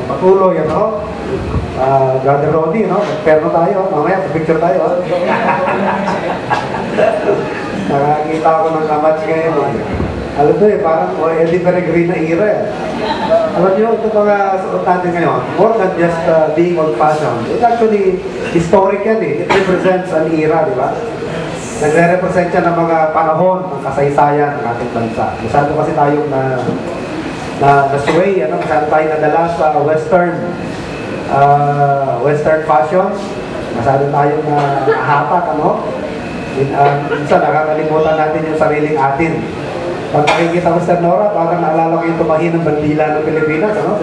patuloy, ano? Brother Ronnie, no? Perno tayo, mamaya, picture tayo. Nakakita ako ng kamatch ngayon. Alam to parang Eddie Peregrine na era eh. Alam nyo, ito mga suot natin ngayon, more than just being old-fashioned. It actually, historic yan eh. It represents an era, di ba? Nagre-represent siya ng mga panahon, ng kasaysayan ng ating bansa. Masyado kasi tayong na-sway, ano? Masyado tayo nadala sa western fashion. Masyado tayong nahatak, ano? Minsan nakakalimutan natin yung sariling atin. Pag nakikita ko sa Nora, parang naalala ko yung tumahin ng bandila ng Pilipinas, ano?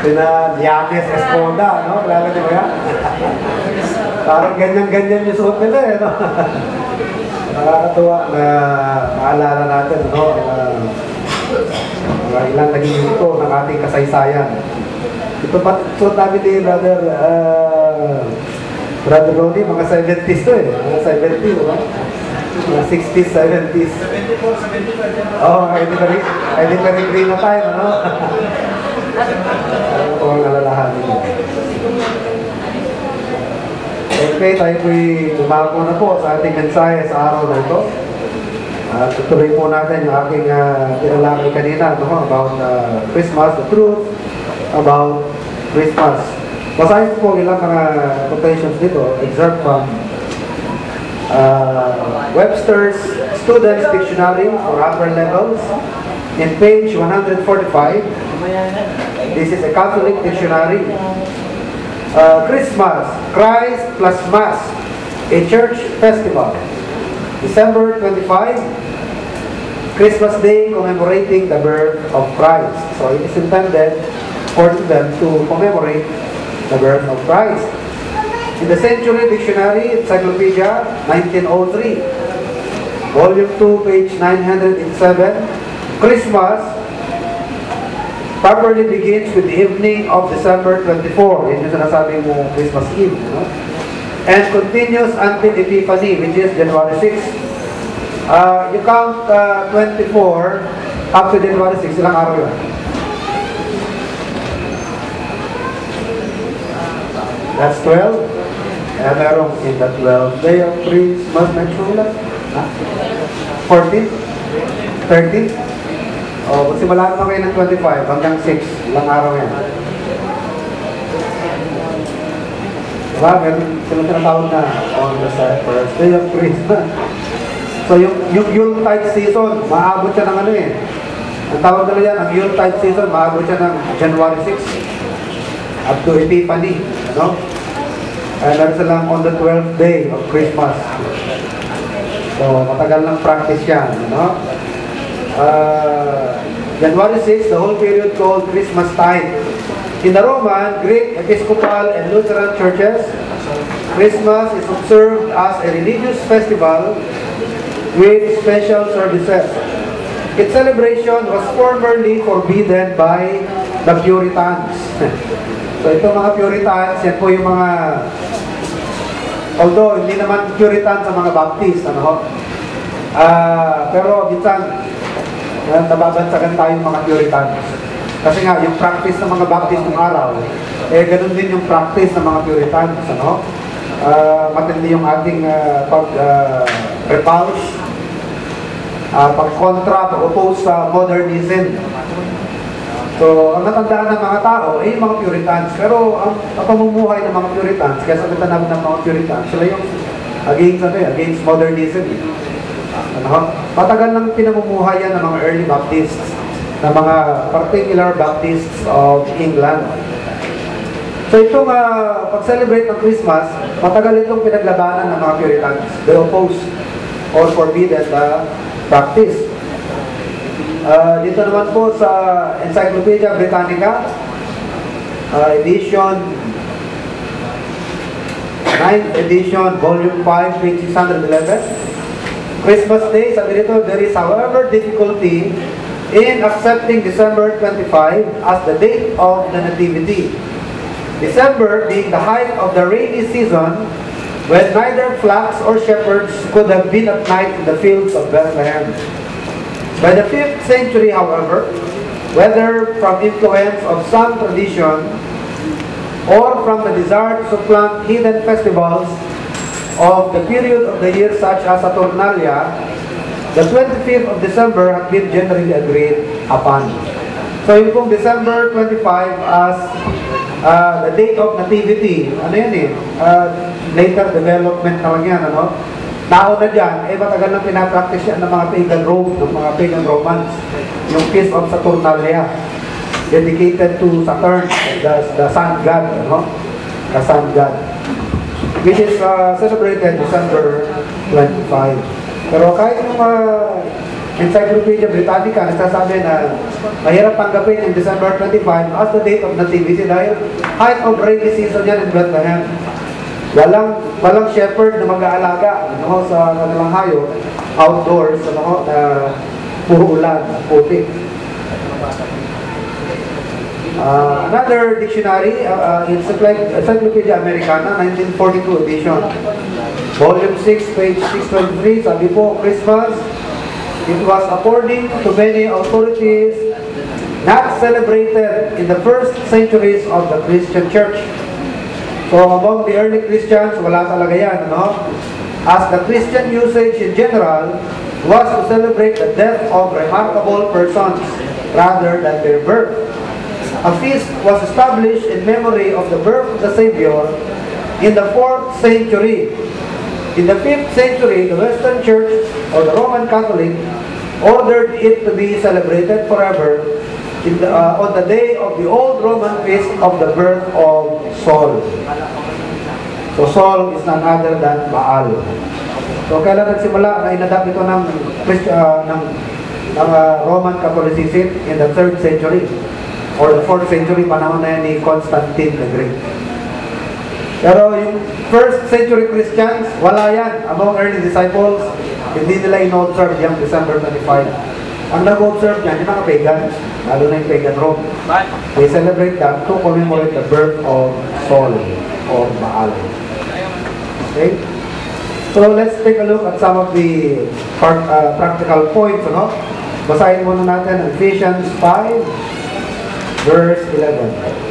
Sina Llanes Escoda, no? Kilala niyo ba yan? Parang ganyan-ganyan yung suot nila, eh, no? Nakakatuwa na maalala natin, no? Ilang naging ito ng ating kasaysayan. Ito pa, suot namin ni Brother Ronnie, mga 70s to eh. Mga 70s, no? Mga 60s, 70s. 74, 75. Oo, Eddie Peregrine na tayo, no? Ano po ang alalahanin mo? Okay, tayo po'y lumako na po sa ating mensahe sa araw na ito. Tutuloy po natin yung aking tinalakay kanina, no? About Christmas, the truth about Christmas. Basahin po ilang mga quotations dito, excerpt from Webster's Student's Dictionary for upper levels in page 145. This is a Catholic dictionary. Christmas, Christ plus Mass, a church festival. December 25, Christmas Day commemorating the birth of Christ. So it is intended for them to commemorate the birth of Christ. In the Century Dictionary, Encyclopedia, 1903, Volume 2, page 907, Christmas properly begins with the evening of December 24, yun yung sinasabing Christmas Eve, no? And continues until Epiphany, which is January 6. You count 24 up to January 6, ilang araw yun? That's 12. Kaya merong in the 12th day of Christmas, mention lang. 14? 13? O, simula naman kayo ng 25 hanggang 6. Ilang araw yan. Diba? Meron silang tinatawag na on the first day of Christmas. So, yung Yuletide season, maabot siya ng ano eh. Ang tawag nila yan, ang Yuletide season, maabot siya ng January 6 up to Epiphany. Ano? Kaya meron silang on the 12th day of Christmas. So, matagal ng practice yan. Ano? January 6, the whole period called Christmas tide. In the Roman, Greek, Episcopal, and Lutheran churches, Christmas is observed as a religious festival with special services. Its celebration was formerly forbidden by the Puritans. So ito mga Puritans, yan po yung mga, although hindi naman Puritan sa mga Baptist, ano ho? Pero minsan, nababansagan tayong mga Puritans. Kasi nga, yung practice ng mga Baptist ng araw, eh ganun din yung practice ng mga Puritans, ano? Matindi yung ating pag-repulse, pag-contra, pag-oppose sa modernism. So, ang natandaan ng mga tao ay yung mga Puritans. Pero ang pamumuhay ng mga Puritans, kaya sabitan namin ng mga Puritans, sila yung against modernism. Ano? Matagal nang pinamumuhayan ng mga early Baptists, ng mga particular Baptists of England. So itong pag-celebrate ng Christmas, matagal itong pinaglabanan ng mga Puritans. They opposed or forbidden the practice. Dito naman po sa Encyclopedia Britannica, edition 9th edition, volume 5, page 611. Christmas Day, sabi dito, there is however difficulty in accepting December 25 as the date of the Nativity. December being the height of the rainy season, when neither flocks or shepherds could have been at night in the fields of Bethlehem. By the 5th century, however, whether from influence of some tradition or from the desire to supplant hidden festivals of the period of the year such as Saturnalia, the 25th of December had been generally agreed upon. So yung pong December 25 as the date of nativity, ano yan eh, later development na lang yan, ano? Nauna dyan, matagal nang pinapractice yan ng mga pagan Rome, ng mga pagan Romans, yung Feast of Saturnalia, dedicated to Saturn, the sun god, ano? The sun god, which is celebrated December 25. Pero kahit yung Encyclopedia Britannica nagsasabi na mahirap tanggapin yung December 25 as the date of nativity dahil height of rainy season yan in Bethlehem. Walang shepherd na mag-aalaga, ano, sa kanilang hayop outdoors, ano, na puro ulan, putik. Another dictionary, Encyclopedia Americana, 1942 edition, volume 6, page 623, sabi po, Christmas, it was according to many authorities not celebrated in the first centuries of the Christian church. So among the early Christians, wala talaga yan, ano? As the Christian usage in general was to celebrate the death of remarkable persons rather than their birth. A feast was established in memory of the birth of the Savior in the 4th century. In the 5th century, the Western Church, or the Roman Catholic, ordered it to be celebrated forever on the day of the old Roman feast of the birth of Sol. So Sol is none other than Baal. So kailan nagsimula na inadapt ito ng Roman Catholicism? In the 3rd century or the 4th century, panahon na yan ni Constantine the Great. Pero yung 1st century Christians, wala yan. Among early disciples, hindi nila in-observe yung December 25. Ang nag-observe yan, yung mga pagans, lalo na yung pagan Rome. They celebrate that to commemorate the birth of Sol or Baal. Okay? So let's take a look at some of the practical points. Ano? Basahin muna natin Ephesians 5, verse 11.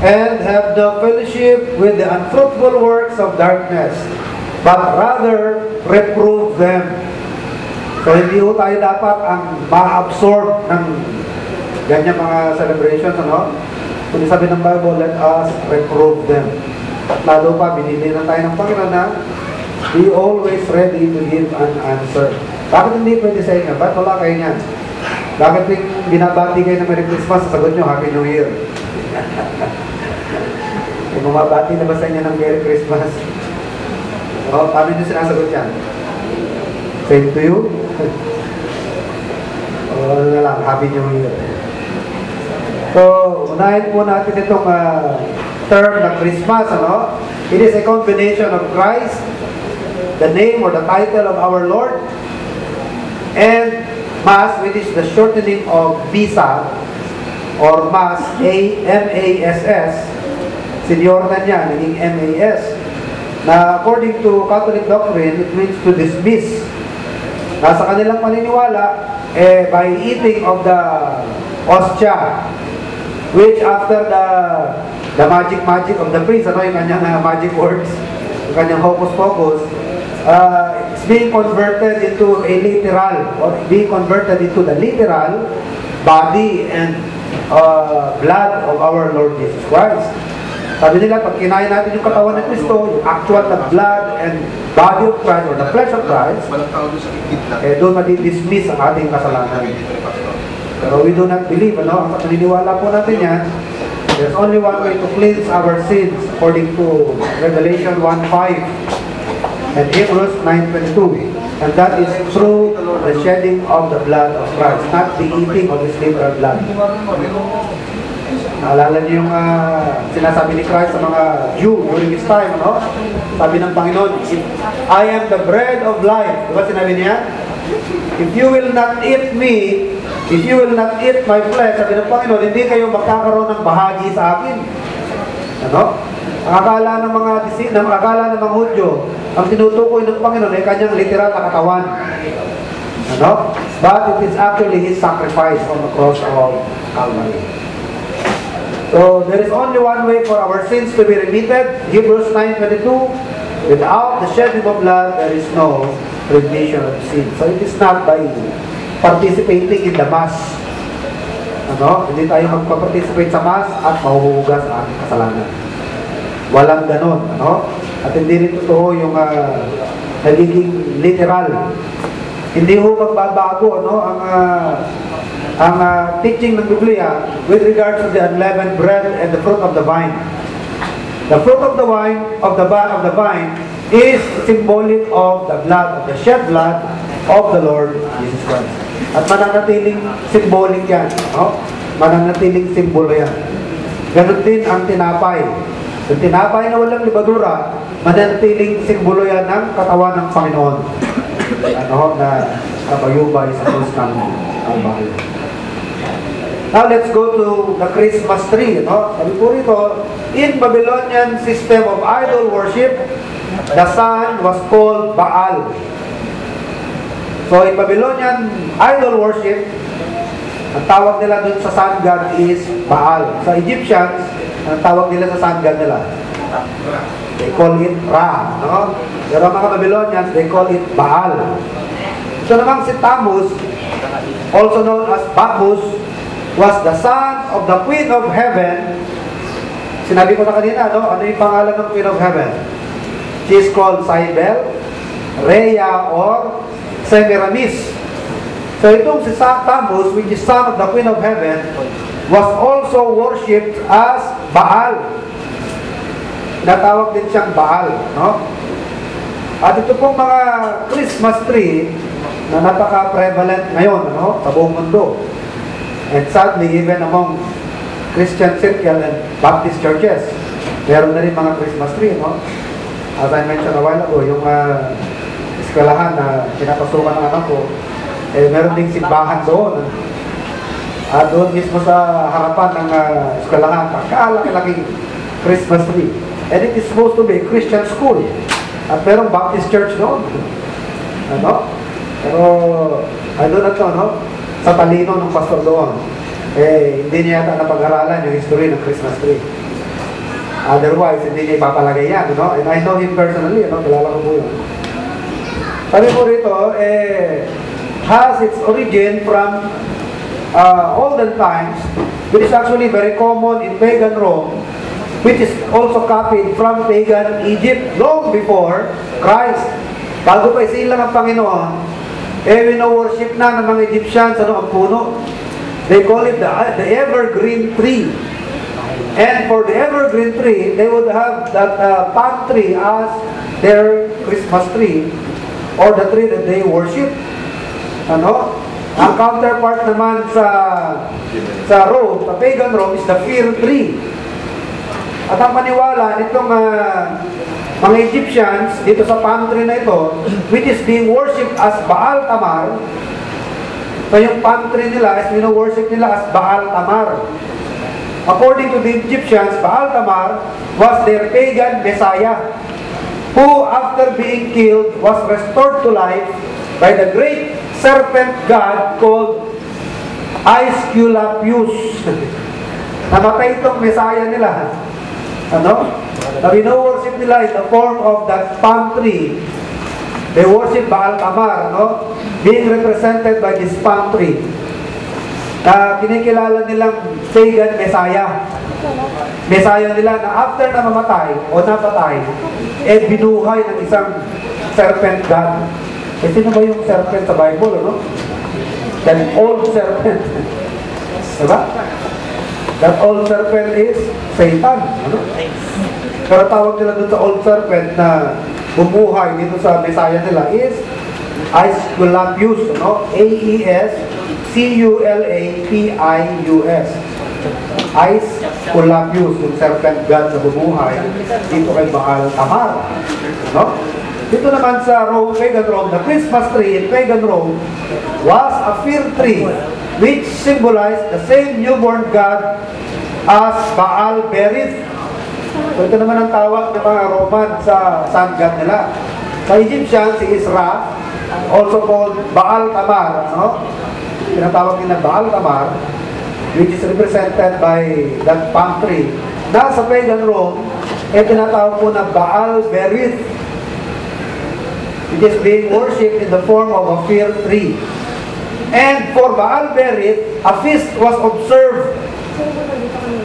And have no fellowship with the unfruitful works of darkness, but rather reprove them. So hindi ho tayo dapat ang ma-absorb ng ganyan mga celebrations, ano? Kung sabi ng Bible, let us reprove them. Lalo pa, binili na tayo ng Panginoon na be always ready to give an answer. Bakit hindi pwede sa inyo? Ba't wala kayo niyan? Bakit yung binabati kayo ng Merry Christmas, sasagot nyo, Happy New Year? Kung bumabati na ba sa inyo ng Merry Christmas? O, paano nyo sinasagot yan? Same to you? O, ano na lang, Happy New Year. So, unahin po natin itong term ng Christmas, ano? It is a combination of Christ, the name or the title of our Lord, and Mass, which is the shortening of Misa, or Mass, M-A-S-S, senior na niya, naging M-A-S, na according to Catholic doctrine, it means to dismiss. Nasa kanilang paniniwala, by eating of the hostia, which after the magic of the priest, ano yung kanyang magic words, yung kanyang hocus-pocus, it's being converted into a literal, or being converted into the literal body and blood of our Lord Jesus Christ. Sabi nila, pag kinain natin yung katawan ng Kristo, yung actual na blood and body of Christ, or the flesh of Christ, doon madi-dismiss ang ating kasalanan. Pero we do not believe, ano? Ang paniniwala po natin yan, there's only one way to cleanse our sins, according to Revelation 1:5 and Hebrews 9:22. And that is through the shedding of the blood of Christ, not the eating of His literal blood. Naalala niyo yung sinasabi ni Christ sa mga Jew during his time, ano? Sabi ng Panginoon, I am the bread of life. Diba sinabi niya? If you will not eat me, if you will not eat my flesh, sabi ng Panginoon, hindi kayo magkakaroon ng bahagi sa akin. Ano? Ang akala ng mga Hudyo, ang tinutukoy ng Panginoon ay kanyang literal na katawan. Ano? But it is actually His sacrifice on the cross of Calvary. So, there is only one way for our sins to be remitted. Hebrews 9:22, without the shedding of blood, there is no remission of sin. So, it is not by participating in the Mass. Ano? Hindi tayo magpa-participate sa Mass at mahuhugas ang kasalanan. Walang ganon. Ano? At hindi rin totoo yung nagiging literal. Hindi ho magbabago ang teaching ng Biblia with regards to the unleavened bread and the fruit of the vine. The fruit of the vine is symbolic of the blood, of the shed blood of the Lord Jesus Christ. At mananatiling symbolic yan. No? Mananatiling simbolo yan. Ganon din ang tinapay. Yung tinapay na walang libadura, mananatiling simbolo yan ng katawan ng Panginoon. Ano, na kabayubay sa krus ng Calvary. Now let's go to the Christmas tree. No? Sabi po rito, in Babylonian system of idol worship, the sun was called Baal. So in Babylonian idol worship, ang tawag nila dun sa sun god is Baal. Sa Egyptians, ang tawag nila sa sun god nila, they call it Ra. No? Pero mga Babylonians, they call it Baal. So namang si Tammuz, also known as Bacchus, was the son of the Queen of Heaven. Sinabi ko na kanina, no? Ano yung pangalan ng Queen of Heaven? She is called Cybele, Rhea, or Semiramis. So itong si Tammuz, which is son of the Queen of Heaven, was also worshipped as Baal. Natawag din siyang Baal. No? At ito pong mga Christmas tree na napaka-prevalent ngayon, no? Sa buong mundo. And sadly, even among Christian circle and Baptist churches, meron na rin mga Christmas tree, no? As I mentioned a while ago, yung eskwelahan na pinapasukan ng anak ko, meron ding simbahan doon. At doon mismo sa harapan ng eskwelahan, pagkalaki-laking Christmas tree. And it is supposed to be a Christian school. At merong Baptist church doon. Ano? Pero, I don't know, no? Sa talino ng pastor doon, hindi niya yata napag-aralan yung history ng Christmas tree. Otherwise, hindi niya ipapalagay yan, no? And I know him personally, no? Kilala ko po yun. Sabi po rito, has its origin from olden times, which is actually very common in pagan Rome, which is also copied from pagan Egypt long before Christ. Bago pa isilang ang Panginoon, wino-worship na ng mga Egyptians ang puno. They call it the evergreen tree. And for the evergreen tree, they would have that palm tree as their Christmas tree or the tree that they worship. Ano? Ang counterpart naman sa Rome, sa pagan Rome, is the fir tree. At ang maniwala nitong mga Egyptians dito sa palm tree na ito, which is being worshipped as Baal Tamar. So yung palm tree nila is worship nila as Baal Tamar. According to the Egyptians, Baal Tamar was their pagan messiah, who after being killed was restored to life by the great serpent god called Aesculapius. Namatay itong messiah nila. Ano? Na worship nila in the form of that palm tree. They worship Baal Tamar, no? Being represented by this palm tree. Na kinikilala nilang pagan Messiah. Messiah nila na after na mamatay o napatay, binuhay ng isang serpent god. Sino ba yung serpent sa Bible, no? That old serpent. Diba? That old serpent is Satan. Ano? Pero tawag nila dun sa old serpent na bumuhay dito sa Messiah nila is Aesculapius, no? Aesculapius. Aesculapius, yung serpent god na bumuhay dito kay Baal Tamar. No? Dito naman sa pagan Rome, the Christmas tree in pagan Rome was a fir tree which symbolized the same newborn god as Baal Berith. So ito naman ang tawag ng mga Roman sa sun god nila. Sa Egyptian, si Isra, also called Baal Tamar, no? Tinatawag nila Baal Tamar, which is represented by that palm tree. Na sa pagan Rome, tinatawag po na Baal Berith. It is being worshipped in the form of a fir tree. And for Baal Berith, a feast was observed.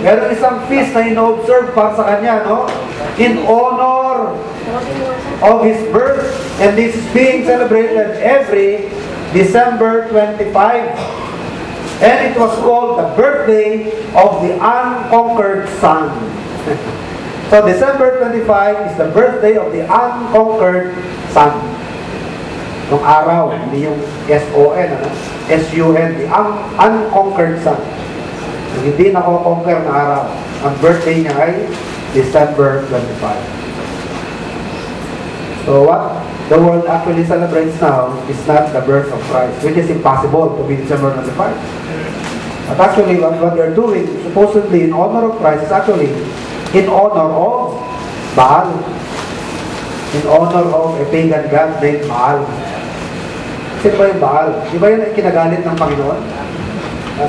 Meron isang feast na ino-observe para sa kanya, no? In honor of his birth. And this is being celebrated every December 25. And it was called the birthday of the unconquered sun. So December 25 is the birthday of the unconquered sun. Yung araw, hindi yung S-O-N, ano? S-U-N, the unconquered sun. Yung hindi nako-conquer na araw. Ang birthday niya ay December 25. So what the world actually celebrates now is not the birth of Christ, which is impossible to be December 25. But actually, what they're doing, supposedly in honor of Christ, is actually in honor of Baal. In honor of a pagan god named Baal. Sino ba yung Baal? Di ba yun ay kinagalit ng Panginoon?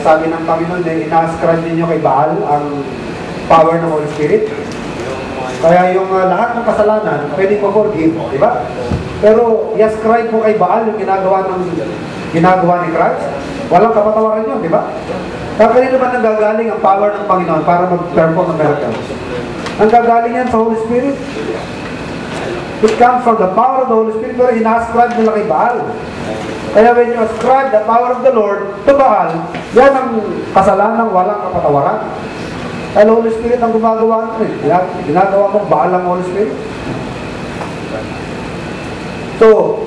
Sabi ng Panginoon, ina-ascribe ninyo kay Baal ang power ng Holy Spirit. Kaya yung lahat ng kasalanan, pwede ko forgive, di ba? Pero i-ascribe mo kay Baal yung ginagawa ni Christ, walang kapatawaran yun, di ba? Kaya kanino ba nanggagaling ang power ng Panginoon para mag-perform ng miracles? Nanggagaling yan sa Holy Spirit. It comes from the power of the Holy Spirit, pero ina-ascribe nila kay Baal. Kaya when you ascribe the power of the Lord to Baal, yan ang kasalanan walang kapatawaran. Kaya Holy Spirit ang gumagawa nito. Ginagawa mong Baal ang Holy Spirit. So,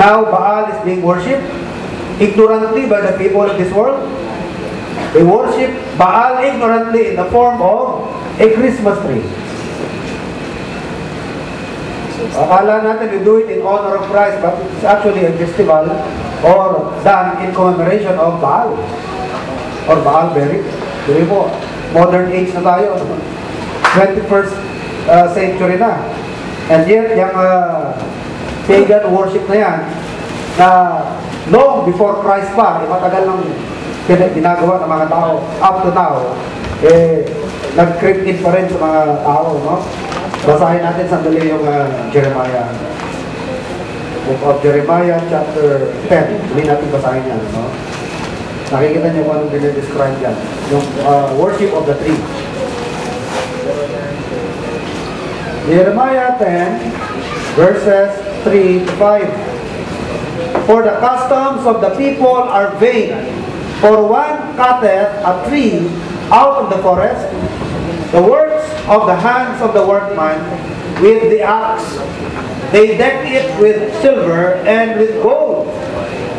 now Baal is being worshipped ignorantly by the people of this world. They worship Baal ignorantly in the form of a Christmas tree. Akala natin we do it in honor of Christ, but it's actually a festival or done in commemoration of Baal or Baal Berith. Dili po, modern age na tayo, 21st century na. And yet, yung pagan worship na yan, na long before Christ pa, matagal lang ginagawa ng mga tao, up to now, nag-creep in pa rin sa mga tao, no? Basahin natin sandali yung Jeremiah. Book of Jeremiah, chapter 10. Hindi natin basahin yan, no? Nakikita niyo kung anong dinidescribe yan. Yung worship of the tree. Jeremiah 10, verses 3 to 5. For the customs of the people are vain. For one cutteth a tree out of the forest, the works of the hands of the workman with the axe. They deck it with silver and with gold.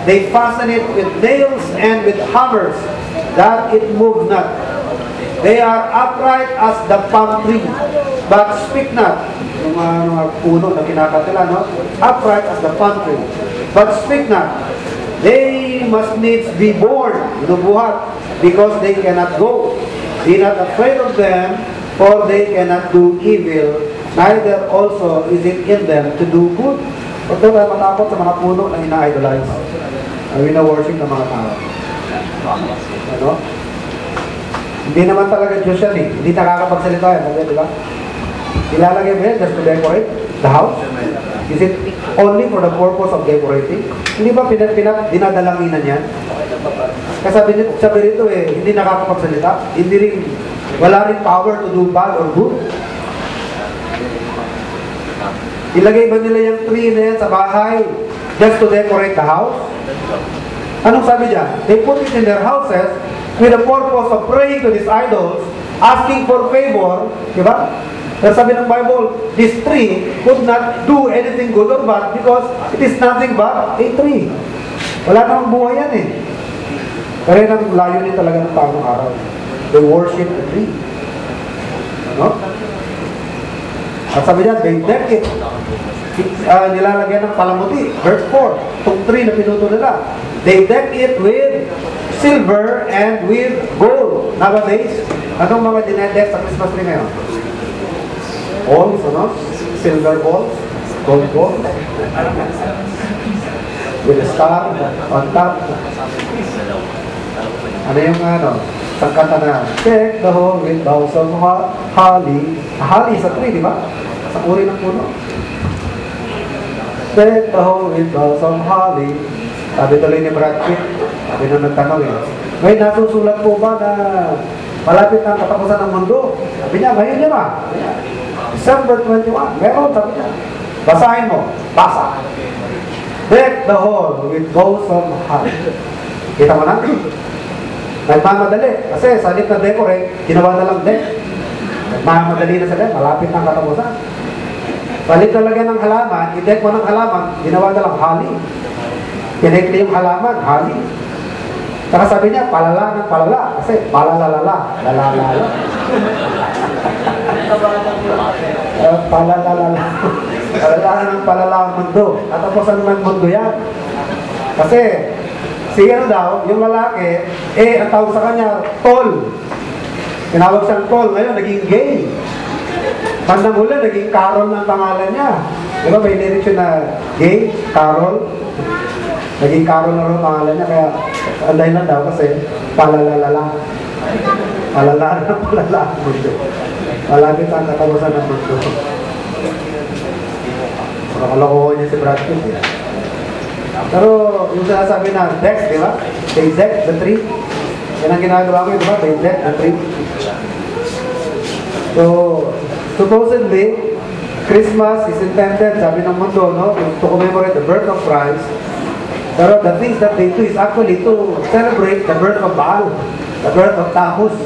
They fasten it with nails and with hammers, that it move not. They are upright as the palm tree, but speak not. Yung mga puno na kinakatila, no? Upright as the palm tree, but speak not. They must needs be born, binubuhat, because they cannot go. Be not afraid of them, for they cannot do evil, neither also is it in them to do good. Huwag daw tayo matakot sa mga puno na ina-idolize. Wina-worship ng mga tao. Ano? Hindi naman talaga Diyos yan eh. Hindi nakakapagsalita yan. Di ba? Ilalagay mo yan just to decorate the house? Is it only for the purpose of decorating? Hindi ba dinadalanginan yan? Kasi sabi rito hindi nakakapagsalita. Hindi rin, wala rin power to do bad or good. Ilagay ba nila yung tree na yan sa bahay just to decorate the house? Anong sabi dyan? They put it in their houses with the purpose of praying to these idols, asking for favor, diba? Pero sabi ng Bible, this tree could not do anything good or bad because it is nothing but a tree. Wala namang buhay yan eh. Pero yun ang layunin talaga ng tao ng araw. They worship the tree. Ano? At sabi niya, they deck it. Nilalagyan ng palamuti. Verse 4, itong tree na pinuto nila. They deck it with silver and with gold. Nowadays, anong mga dinedek sa Christmas tree ngayon? Balls, ano? Silver balls, gold balls. With a star on top. Ano yung ano? Isang kanta na, deck the hall with boughs of holly. Holly sa tree, di ba? Sa uri ng puno. Deck the hall with boughs of holly. Sabi tuloy ni Brad Pitt, sabi na nagtanong eh, may nasusulat po ba na malapit ang katapusan ng mundo? Sabi niya, ngayon niya ba? December 21, meron, sabi niya. Basahin mo, basa. Deck the hall with boughs of holly. Kita mo na? Nagmamadali. Kasi sa halip na decorate, ginawa na lang deck. Nagmamadali na sila, malapit ang katapusan. Sa halip na lagyan ng halaman, i-deck mo ng halaman, ginawa na lang holly. Pinekli yung halaman, holly. Saka sabi niya, palala ng palala. Kasi palalalala, lalalala. Palalalala. Palala ng palala ang mundo. At tapos ano ng mundo yan? Kasi, siya daw, yung lalaki, ang tawag sa kanya, tol. Tinawag siyang tol. Ngayon, naging gay. Bandang huli, naging Carol ng pangalan niya. Diba, may lyrics yun na gay, Carol. Naging Carol na rin ang pangalan niya. Kaya, ang dahilan daw kasi, palalalala. Palala ng palala ang mundo. Malapit ang katawasan ng mundo. Nakalokohan niya si Brad Pitt. Pero yung sinasabi na deck, di ba? They deck the tree. Yan ang ginagawa ko, di ba? They deck the tree. So, supposedly, Christmas is intended, sabi ng mundo, no? To commemorate the birth of Christ. Pero the things that they do is actually to celebrate the birth of Baal, the birth of Tammuz.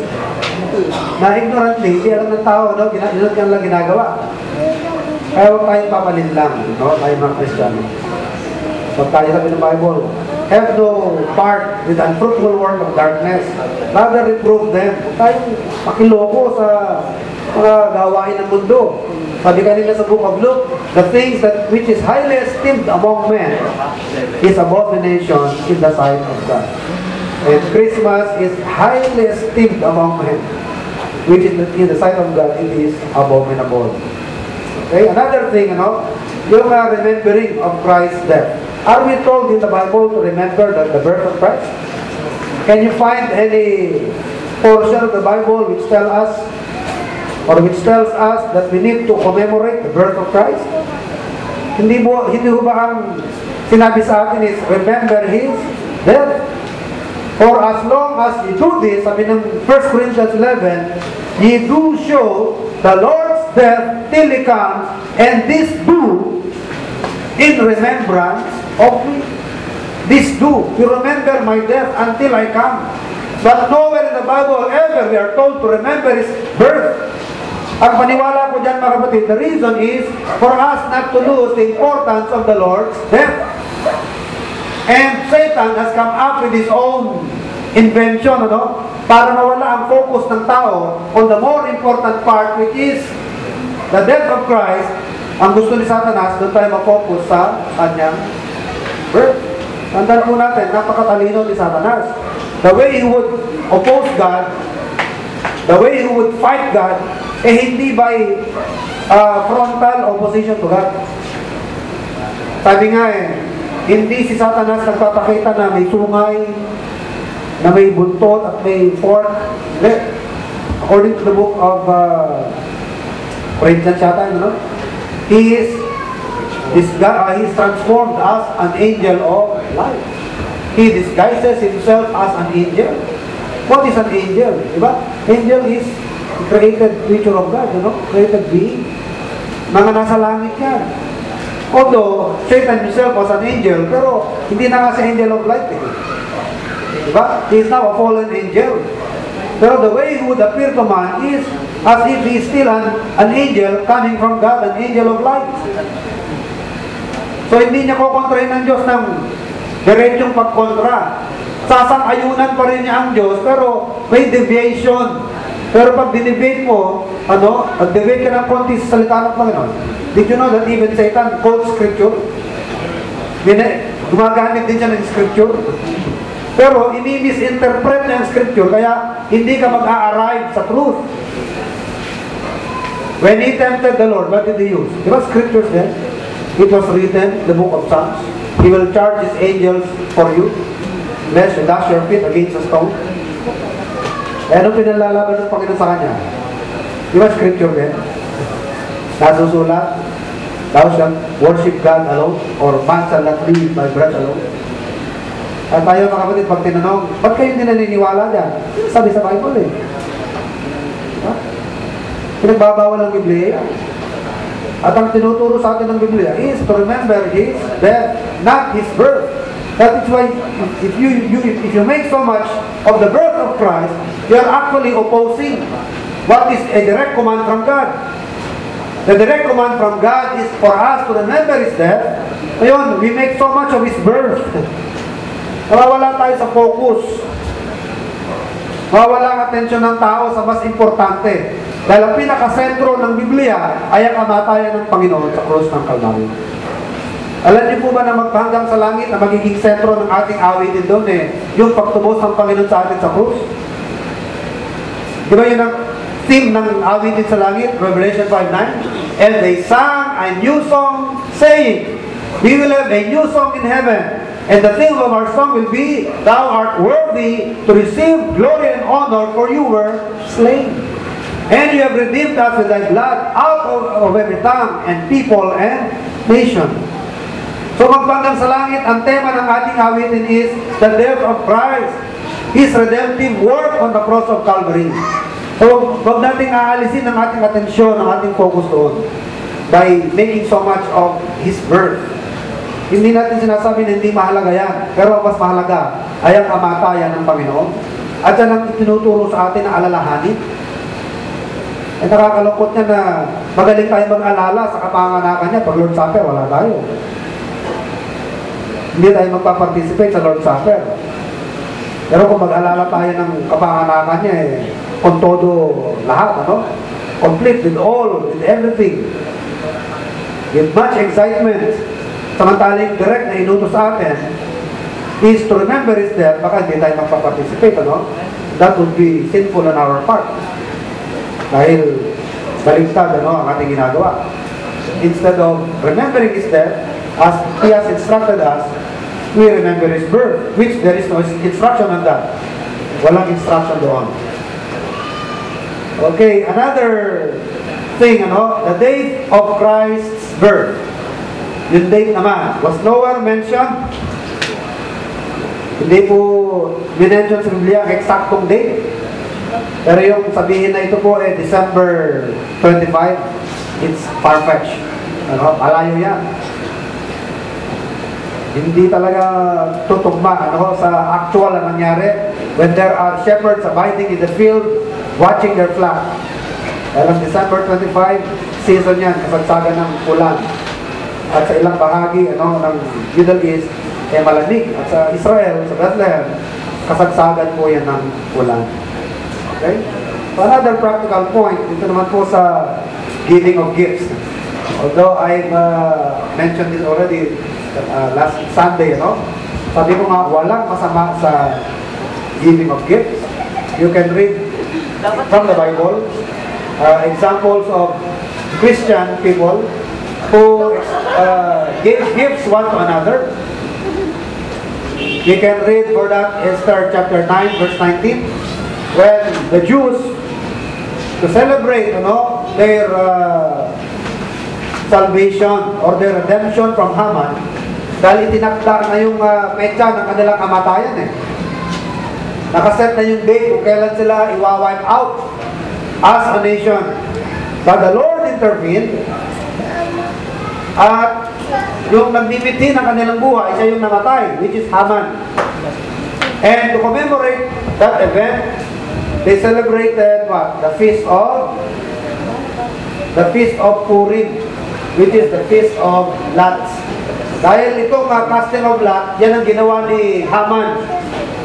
Na ignorantly, hindi alam ng tao, no? Yun lang ginagawa. Kaya huwag tayong papalit lang, no? Tayo mga Kristiyano. Pag tayo sabi ng Bible, have no part with unfruitful work of darkness. Rather reprove them. Huwag tayong pakiloko sa mga gawain ng mundo. Sabi kanila sa book of Luke, the things that which is highly esteemed among men is abomination in the sight of God. And Christmas is highly esteemed among men, which is in the sight of God, it is abominable. Okay, another thing, yung remembering of Christ's death. Are we told in the Bible to remember the birth of Christ? Can you find any portion of the Bible which tells us that we need to commemorate the birth of Christ? Hindi ho ba ang sinabi sa atin is remember His death? For as long as you do this, sabi ng 1 Corinthians 11, ye do show the Lord's death till He comes, and this do in remembrance of me. This do, you remember my death until I come. But nowhere in the Bible ever we are told to remember His birth. Ang paniwala ko dyan mga kapatid, the reason is for us not to lose the importance of the Lord's death. And Satan has come up with his own invention, para mawala ang focus ng tao on the more important part, which is the death of Christ. Ang gusto ni Satanas, doon tayo mag-focus sa kanyang birth. Tandaan po natin, napakatalino ni Satanas. The way he would oppose God, the way he would fight God, hindi by frontal opposition to God. Sabi nga hindi si Satanas nagpapakita na may sungay, na may buntot at may fork. According to the book of Corinthians yata, He is transformed as an angel of light. He disguises himself as an angel. What is an angel? Diba? Angel is created creature of God, created being. Mga nasa langit yan. Although, Satan himself was an angel, pero hindi na nga si angel of light. Diba? He is now a fallen angel. Pero the way he would appear to man is as if he is still an angel coming from God, an angel of light. So hindi niya kukontrahin ng Diyos ng diretsong pagkontra. sasang-ayunan pa rin niya ang Diyos, pero may deviation. Pero pag dinebate mo, nag-debate ka ng konti sa salita ng Panginoon. Did you know that even Satan quotes Scripture? Gumagamit din siya ng Scripture. Pero ini-misinterpret niya ang Scripture, kaya hindi ka mag-a-arrive sa truth. When he tempted the Lord, what did he use? Di ba Scriptures then? It was written, the book of Psalms, He will charge His angels for you, lest you dash your feet against a stone. Eh, anong pinalalaban ng Panginoon sa kanya? Di ba Scripture then? Nasusulat, thou shalt worship God alone, or man shall not live by bread alone. At tayo mga kapatid, pag tinanong, ba't kayo hindi naniniwala dyan? Sabi sa Bible eh. Pinagbabawal ng Biblia. At ang tinuturo sa atin ng Biblia is to remember His death, not His birth. That is why if you make so much of the birth of Christ, you are actually opposing what is a direct command from God. The direct command from God is for us to remember His death. Ngayon, we make so much of His birth. Nawawala tayo sa focus. Nawawala ang atensyon ng tao sa mas importante. Dahil ang pinakasentro ng Biblia ay ang kamatayan ng Panginoon sa krus ng Kalbaryo. Alam niyo po ba na magpahanggang sa langit na magiging sentro ng ating awitin doon yung pagtubos ng Panginoon sa atin sa krus? Di ba yun ang theme ng awitin sa langit? Revelation 5:9. And they sang a new song saying, we will have a new song in heaven. And the theme of our song will be, thou art worthy to receive glory and honor, for you were slain. And you have redeemed us with thy blood out of every tongue and people and nation. So magpanggang sa langit, ang tema ng ating awitin is the death of Christ, His redemptive work on the cross of Calvary. So wag nating aalisin ang ating atensyon, ang ating focus doon by making so much of His birth. Hindi natin sinasabi na hindi mahalaga yan, pero ang mas mahalaga ay ang kamatayan ng Panginoon. At yan ang itinuturo sa atin na alalahanin. Eh, nakakalungkot niya na magaling tayo mag-alala sa kapanganakan niya. Pag Lord's Supper, wala tayo. Hindi tayo magpa-participate sa Lord's Supper. Pero kung mag-alala tayo ng kapanganakan niya, con todo lahat, complete with all, with everything. With much excitement. Samantaling direct na inutos sa atin is to remember His death, baka hindi tayo magpa-participate, That would be sinful on our part. Dahil baligtad ang ating ginagawa. Instead of remembering His death, as He has instructed us, we remember His birth, which there is no instruction on that. Walang instruction doon. Okay, another thing, the date of Christ's birth. Yung date naman, was nowhere mentioned. Hindi po minention sa Biblia ang eksaktong date. Pero yung sabihin na ito po December 25, it's far-fetched. Malayo yan. Hindi talaga tutugma sa actual na nangyari when there are shepherds abiding in the field watching their flock. Alam, December 25, season yan, kasagsagan ng ulan. At sa ilang bahagi ng Middle East, malamig. At sa Israel, sa Bethlehem, kasagsagan po yan ng ulan. Okay? So another practical point, ito naman po sa giving of gifts. Although I've mentioned this already last Sunday, sabi ko nga, walang masama sa giving of gifts. You can read from the Bible examples of Christian people who gave gifts one to another. We can read for that Esther chapter 9 verse 19, when the Jews, to celebrate their salvation or their redemption from Haman, dahil itinakda na yung petsa ng kanilang kamatayan nakaset na yung date kung kailan sila iwa-wipe out as a nation. But the Lord intervened at yung nagbibiti ng kanilang buhay, siya yung namatay, which is Haman. And to commemorate that event, they celebrated what? The feast of Purim, which is the feast of lots. Dahil itong casting of lot, yan ang ginawa ni Haman.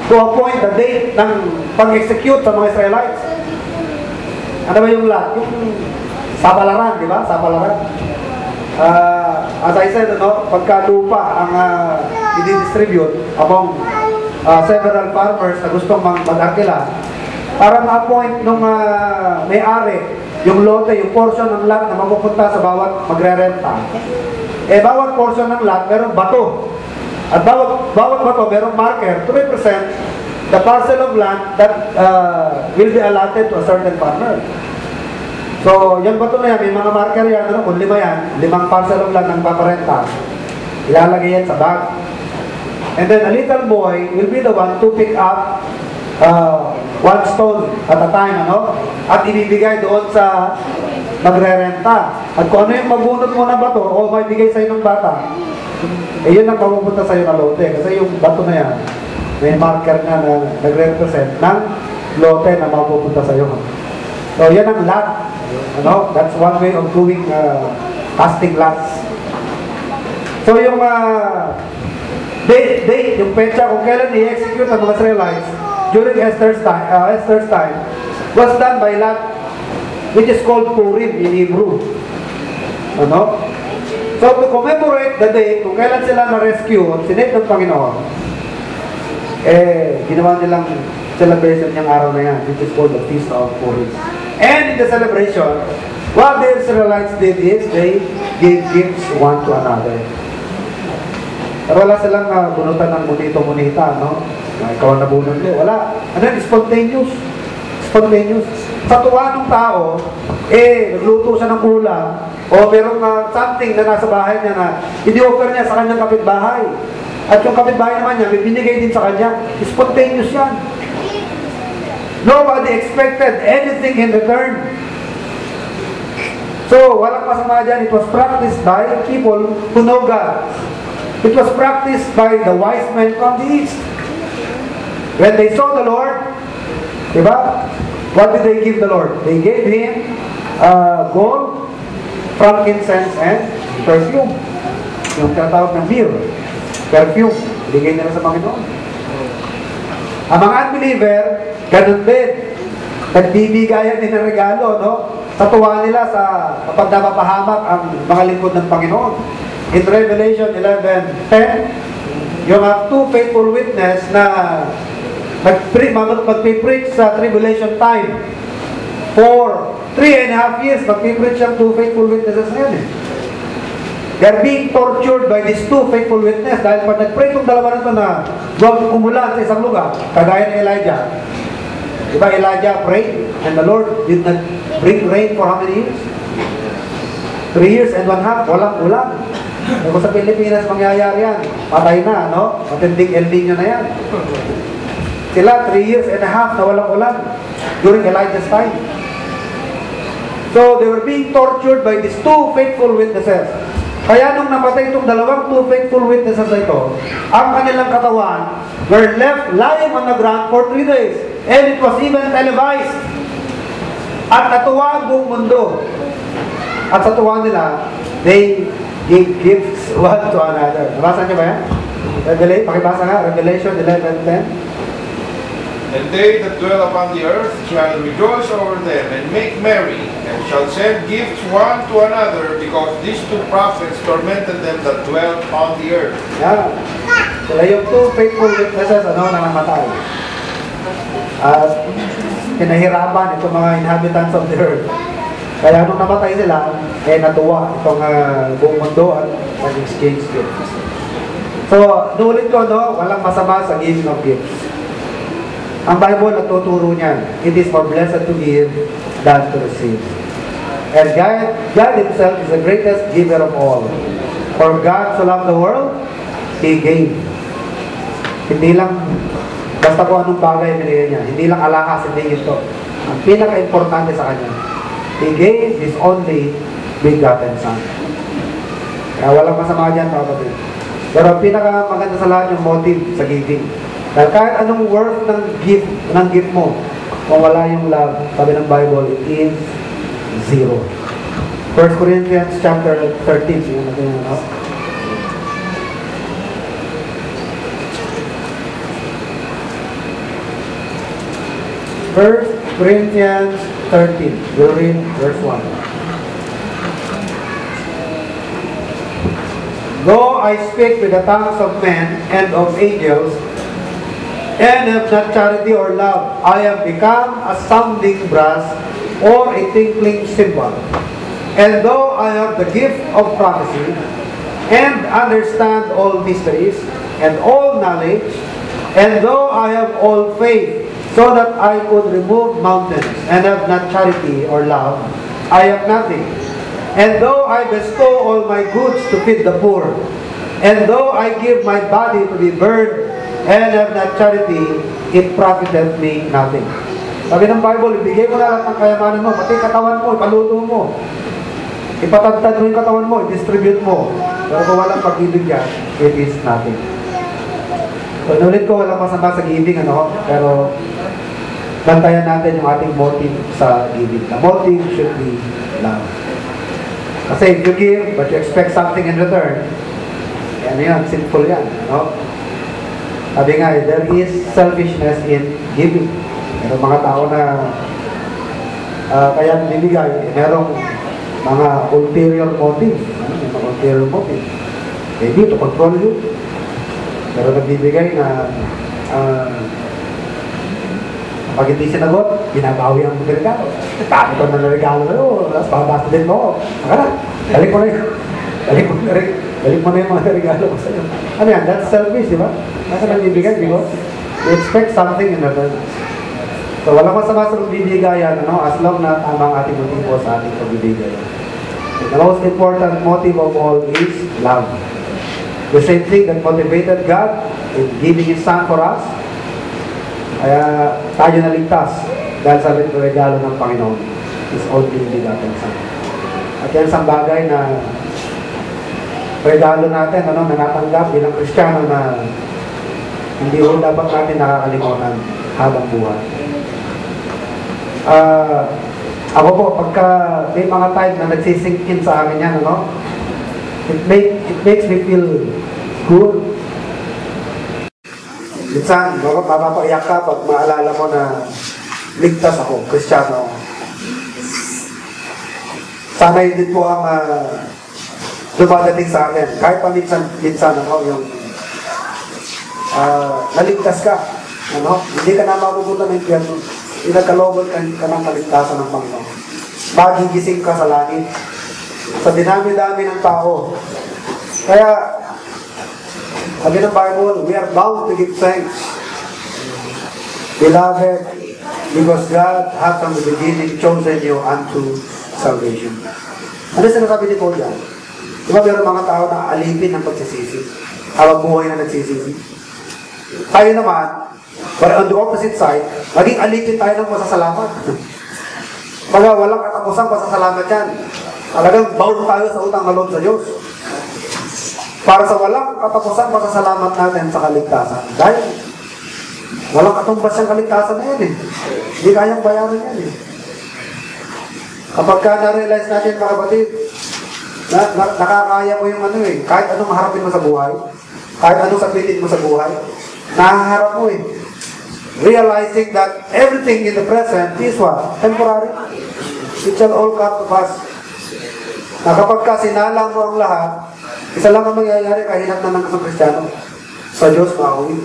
to appoint the date ng pag-execute sa mga Israelites. Ano ba yung lot? Yung sapalaran, di ba? Sapalaran. As I said, pagka lupa ang i-distribute among several farmers na gustong mag-arkila, para ma-appoint nung may-ari yung lote, yung portion ng lot na mapupunta sa bawat magre-renta. Bawat portion ng lot, merong bato. At bawat bato, merong marker to represent the parcel of land that will be allotted to a certain farmer. So, yung bato na yan, may mga marker yan, kung 5 yan, 5 parcel of land ng paparenta, ilalagay yan sa bag. And then a little boy will be the one to pick up 1 stone at a time, at ibibigay doon sa magre-renta. At kung ano yung mabunot mo ng bato, o may bigay sa'yo ng bata, yun ang papupunta sa'yo na lote. Kasi yung bato na yan, may marker na nagre-represent ng lote na mapupunta sa'yo. So, yan ang lot. That's one way of doing casting lots. So, yung date, yung petsa kung kailan i-execute ang mga Israelites during Esther's time was done by lot, which is called Purim in Hebrew. So, to commemorate the date, kung kailan sila na-rescue, sinave ng Panginoon, ginawa nilang celebration niyang araw na yan, which is called the Feast of Purim. And in the celebration, what the Israelites did is, they gave gifts one to another. Pero wala silang bunutan ng munito-munita, ikaw ang nabunod ko. Wala. Ano yun? Spontaneous. Spontaneous. Sa tuwa ng tao, nagluto siya ng ulam, o merong something na nasa bahay niya na i-offer niya sa kanyang kapitbahay. At yung kapitbahay naman niya, may binigay din sa kanya. Spontaneous yan. Nobody expected anything in return. So, walang masama dyan. It was practiced by people who know God. It was practiced by the wise men from the East. When they saw the Lord, diba? What did they give the Lord? They gave Him gold, frankincense, and perfume. Yung tinatawag ng myrrh. Perfume. Binigay nila sa Panginoon. Ang mga unbeliever, ganun din. Nagbibigayan din ng regalo, sa tuwa nila kapag napapahamak ang mga lingkod ng Panginoon. In Revelation 11:10, you have 2 faithful witness na magpipreach sa tribulation time. For 3.5 years, magpipreach ang 2 faithful witnesses na yan. They're being tortured by these 2 faithful witnesses dahil pag nag-pray itong dalawa na ito na huwag umulan sa isang lugar, kagaya ng Elijah. Diba Elijah prayed and the Lord did not bring rain for how many years? 3 years and 1/2, walang ulan. Kung sa Pilipinas mangyayari yan, patay na, matinding El Nino na yan. Sila 3.5 years na walang ulan during Elijah's time. So they were being tortured by these 2 faithful witnesses. Kaya nung napatay itong 2 faithful witnesses na ito, ang kanilang katawan were left lying on the ground for 3 days. And it was even televised. At natuwa ang buong mundo. At sa tuwa nila, they gave gifts one to another. Nabasa niyo ba yan? Pakibasa nga, Revelation 11:10. And they that dwell upon the earth shall rejoice over them and make merry, and shall send gifts one to another, because these 2 prophets tormented them that dwell on the earth. Yan. Sila yung 2 faithful witnesses na namatay. At pinahirapan itong mga inhabitants of the earth. Kaya nung namatay sila, natuwa itong buong mundo at nag-exchange gifts. So, nulit ko, walang masama sa giving of gifts. Ang Bible nagtuturo niyan, it is more blessed to give than to receive. And God Himself is the greatest giver of all. For God so loved the world, He gave. Hindi lang basta kung anong bagay binigay niya. Hindi lang alahas, hindi ito. Ang pinaka-importante sa Kanya, He gave His only begotten Son. Kaya walang masama dyan, kapatid. Pero ang pinaka-maganda sa lahat yung motive sa giving. Dahil kahit anong worth ng gift mo, kung wala yung love, sabi ng Bible, it is 0. 1 Corinthians chapter 13, yun natin yun, 1 Corinthians 13. We'll read verse 1. Though I speak with the tongues of men and of angels, and have not charity or love, I have become a sounding brass or a tinkling cymbal. And though I have the gift of prophecy, and understand all mysteries, and all knowledge, and though I have all faith, so that I could remove mountains, and have not charity or love, I have nothing. And though I bestow all my goods to feed the poor, and though I give my body to be burned, and have not charity, it profiteth me nothing. Sabi ng Bible, ibigay mo na lahat ng kayamanan mo, pati katawan mo, ipaluto mo. Ipatagtad mo yung katawan mo, i-distribute mo. Pero kung walang pag-ibig yan, it is nothing. So, nulit ko, walang masama sa giving, pero bantayan natin yung ating motive sa giving. The motive should be love. Kasi if you give, but you expect something in return, yan, sinful yan, Sabi nga, there is selfishness in giving. Merong mga tao na kaya bibigay, merong mga ulterior motive. May mga ulterior motive. Maybe to control you. Pero nagbibigay na pag hindi sinagot, binabawi ang regalo. Tabi ko na regalo na yun. Tapos babasa din mo. Maka na, balik mo na yun. Balik mo na yung mga regalo ko sa'yo. Ano yan? That's selfish, di ba? Nasa nagbibigay because you expect something in return. So, walang masama sa pagbibigayan, as long na tama ang ating motibo sa ating pagbibigay. The most important motive of all is love. The same thing that motivated God in giving His Son for us. Kaya tayo naligtas dahil sa regalo ng Panginoon, His only begotten Son. At yan isang bagay na regalo natin, na natanggap bilang Kristiyano na hindi rin dapat natin nakakalimutan habang buhay. Ako po, pagka may mga time na nagsisink in sa amin yan, it makes me feel good. Minsan, mapapaiyak ka pag maalala mo na ligtas ako, Kristiyano ako. Sana yun din po ang dumadating sa akin. Kahit pa minsan yung naligtas ka, hindi ka na mapupunta ng impyerno. Pinagkalooban ka ng kaligtasan ng Panginoon. Magigising ka sa langit. Sa dinami-dami ng tao. Kaya, sabi ng Bible, we are bound to give thanks. Beloved, because God hath from the beginning chosen you unto salvation. Ano sinasabi ni Paul yan? Diba meron mga tao na alipin ng pagsisisi? Habang buhay na nagsisisi? Tayo naman, but on the opposite side, maging alipin tayo ng pasasalamat. Baga walang katapusang pasasalamat yan. Talagang bound tayo sa utang na loob sa Diyos. Para sa walang katapusang pasasalamat natin sa kaligtasan. Dahil walang katumbas yung kaligtasan na yan Hindi kayang bayaran yan Kapag ka na-realize natin mga kapatid, nakakaya mo yung kahit anong harapin mo sa buhay, kahit anong sabitin mo sa buhay, nahaharap mo realizing that everything in the present is what? Temporary. It shall all come to pass. Na kapag ka sinalang mo ang lahat, isa lang ang mangyayari kahit na ng isang Kristiyano. Sa Diyos, mauwi.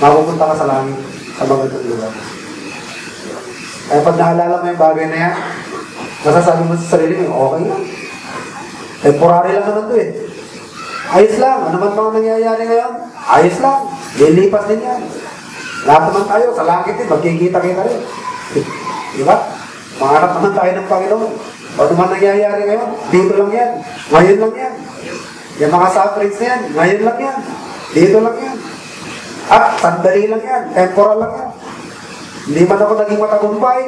Mapupunta ka sa langit, sa magandang lugar. Kaya pag naalala mo yung bagay na yan, masasabi mo sa sarili mo, okay lang. Temporary lang naman ito Ayos lang. Ano man mga nangyayari ngayon? Ayos lang. Lilipas din yan. Lahat naman tayo, sa langit magkikita-kita rin. Diba? Mangarap naman tayo ng Panginoon. Ano man nangyayari ngayon? Dito lang yan. Ngayon lang yan. Yung mga sufferings na yan, ngayon lang yan. Dito lang yan. At sandali lang yan. Temporal lang yan. Hindi man ako naging matagumpay.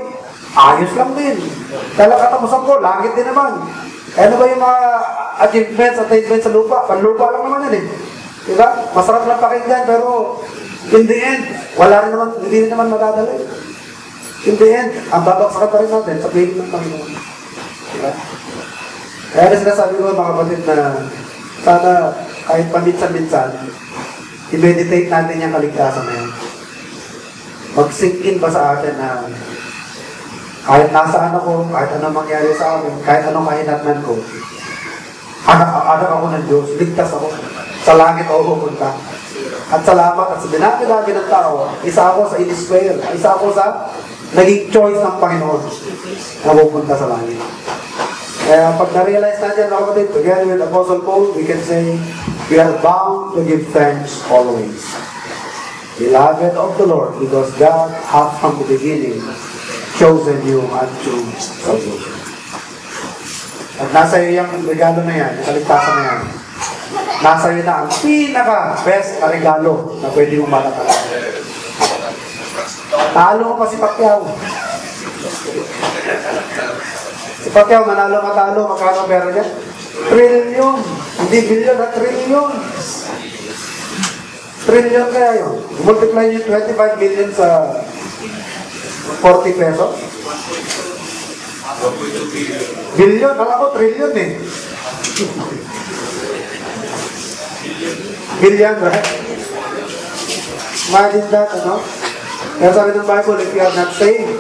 Ayos lang din. Kaya katapusan ko, langit din naman. Ano ba yung mga achievements, attainments sa lupa? Panlupa lang naman yan Diba? Masarap lang pakinggan, pero in the end, wala rin naman, hindi rin naman madadali. In the end, ang babaksakan pa rin natin sa piling ng Panginoon. Diba? Kaya na sinasabi ko mga kapatid na sana kahit paminsan-minsan, i-meditate natin yung kaligtasan na yan. mag-sink in ba sa atin na kahit nasaan ako, kahit anong mangyari sa akin, kahit anong kahinatnan ko, anak ako ng Diyos, ligtas ako, sa langit ako pupunta. At salamat at sa dinami-dami ng tao, isa ako sa in-Israel, isa ako sa naging choice ng Panginoon na pupunta sa langit. Kaya pag na-realize natin ako din, together with Apostle Paul, we can say, we are bound to give thanks always. Beloved of the Lord, because God hath from the beginning chosen you unto salvation. At nasa iyo yung regalo na yan, yung kaligtasan na yan. Nasa iyo na ang pinaka-best na regalo na pwede mong matatala. Talo ko pa si Pacquiao. Si Pacquiao, manalo-matalo, magkano pera niya? Trillion. Hindi billion, na trillion. Trillion kaya yun. Multiply yung 25 million sa 40 pesos. Billion, alam ko trillion eh. Billion, right? Imagine that, ano? Kaya sabi ng Bible, if you are not saved,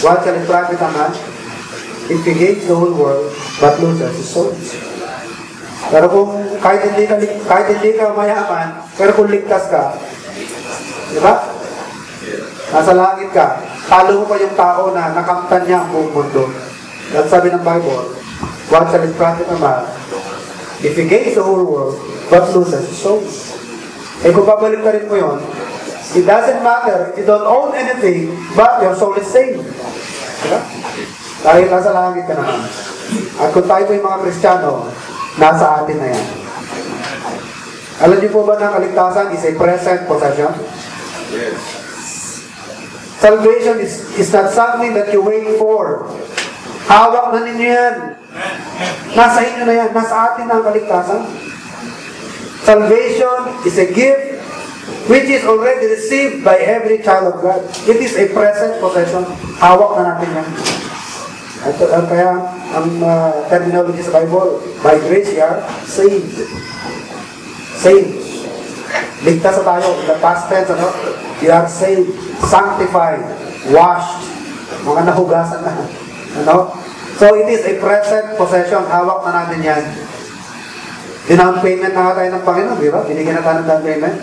what shall it profit a man if he gains the whole world but loses his soul? Pero kung kahit hindi ka mayaman, pero kung ligtas ka, di ba? Nasa langit ka, talo mo pa yung tao na nakamtan niya ang buong mundo. At sabi ng Bible, what shall it profit a man if he gains the whole world but loses his soul? Eh kung babalik ka rin mo yun, it doesn't matter if you don't own anything, but your soul is saved. Diba? Dahil nasa langit ka naman. At kung tayo po yung mga Kristiyano, nasa atin na yan. Alam niyo po ba na kaligtasan is a present possession? Yes. Salvation is not something that you wait for. Hawak na ninyo yan. Nasa inyo na yan. Nasa atin na ang kaligtasan. Salvation is a gift which is already received by every child of God. It is a present possession. Hawak na natin yan. At kaya, ang terminology sa Bible, by grace you are saved. Saved. Ligtas na tayo. In the past tense, ano? You are saved, sanctified, washed, mga nahugasan na. Ano? So, it is a present possession. Hawak na natin yan. Down payment na nga tayo ng Panginoon, di ba? Binigyan na tayo ng down payment.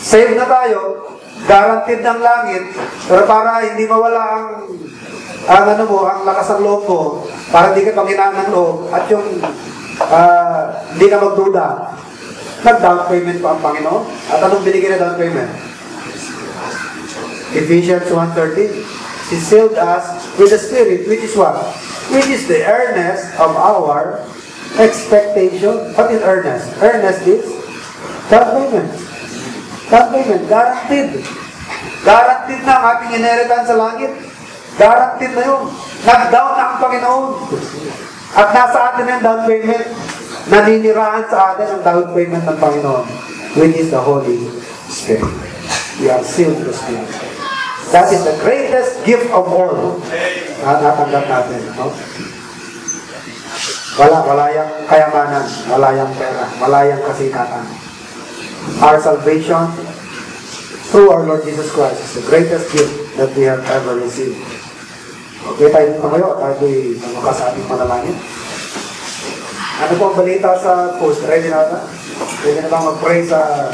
Saved na tayo, guaranteed ng langit, pero para hindi mawala ang lakas ng loob mo, para hindi ka panghinaan ng loob, at yung hindi ka magduda, nag-down payment pa ang Panginoon. At anong binigyan na down payment? Ephesians 1:13. He sealed us with the Spirit, which is what? Which is the earnest of our expectation. What is earnest? Earnest is down payment. Down payment. Guaranteed. Guaranteed na ang ating inheritance sa langit. Guaranteed na yun. Nag-down na ang Panginoon. At nasa atin ang down payment. Naninirahan sa atin ang down payment ng Panginoon, which is the Holy Spirit. We are sealed with the Spirit. That is the greatest gift of all na natanggap natin. No? Wala yung kayamanan, wala yung pera, wala yung kasikatan. Our salvation through our Lord Jesus Christ is the greatest gift that we have ever received. Okay, tayo dito kayo, tayo'y mamukas sa ating panalangin. Ano po ang balita sa post? Ready na ba? Pwede na bang mag-pray sa